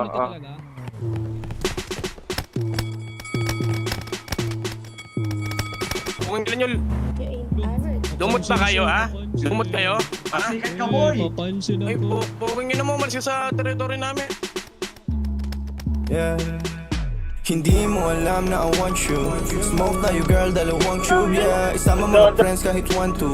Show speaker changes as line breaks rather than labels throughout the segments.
Dito
Oo.
talaga.
Kung yun,
You ain't average.
lumot na kayo, ha? Lumot kayo? Ha?
Sikat ka, boy!
Papansin
Ay,
ako.
buking nyo naman umalis ka sa teritoryo namin.
Yeah. Hindi mo alam na I want you. Smoke tayo girl, dalawang tube, yeah. Isama mga friends kahit 1-2.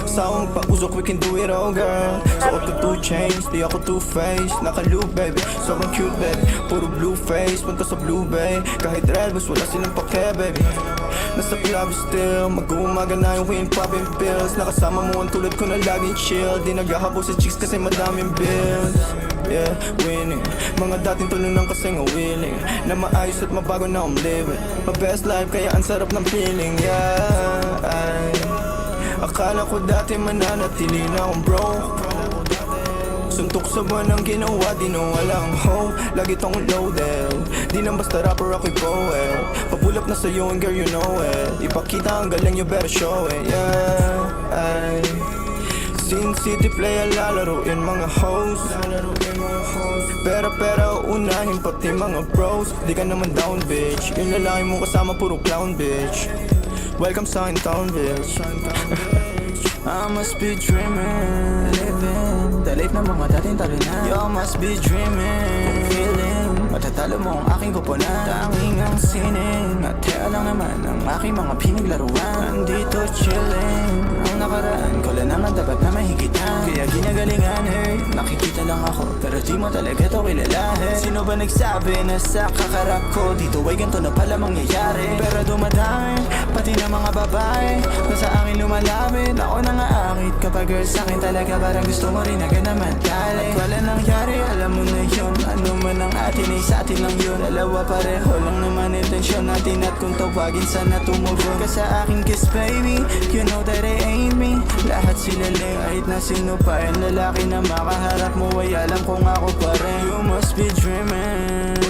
Sa akong pausok, we can do it all, girl. Suot ko 2 chains, di ako two-faced. Naka-loop, baby, sobrang cute, baby. Puro blue face, punta sa blue bay. Kahit red, bus wala silang pake, baby. Nasa club still, mag-uumaga na yung wind popping pills. Nakasama mo ang tulad ko na laging chill. Di naghahabol sa chicks kasi madaming bills. Yeah, winning. Mga dating tulunang kasing willing na maayos at mabago na I'm living my best life, kaya ang sarap ng feeling, yeah. Ay, akala ko dati mananatili na akong broke. Suntok sa buwan ang ginawa, di na walang hope. Lagi tong loaded, di nang basta rapper ako'y poet. Papulap na sa'yo and girl you know it. Ipakita ang galing, you better show it, yeah. Ay, Sin City play, lalaruin mga hoes. Pera unahin pati mga bros. Di ka naman down bitch. Yung lalaki mo kasama puro clown bitch. Welcome sa akin town bitch. I must be dreaming, living the life ng mga dating talunan. You must be dreaming, feeling matatalo mo ang aking kupunan. Tanging ang sining at kaya lang naman ang aking mga pinaglaruan. Nandito chilling, ang nakaraan ko lang naman dapat na mahigitan. Kaya ginagalingan, hey, nakikita lang ako pero di mo talaga to kilalahin. Sino ba nagsabi na sa kakarap ko dito ay ganito na pala mangyayari? Pero dumadami, pati na mga babae na sa akin lumalapit. Ako na nga akit kapag girl sa'kin talaga parang gusto mo rin agad na madali. At wala nangyari, alam mo na yun. Ano man ang atin ay sa atin lang yun. Dalawa pareho lang naman intensyon natin. At kung tawagin sana tumugon ka sa aking kiss baby, you know that it ain't me. Lahat sila lang kahit na sino pa. Yung lalaki na makaharap mo ay alam kung ako pa rin. You must be dreaming.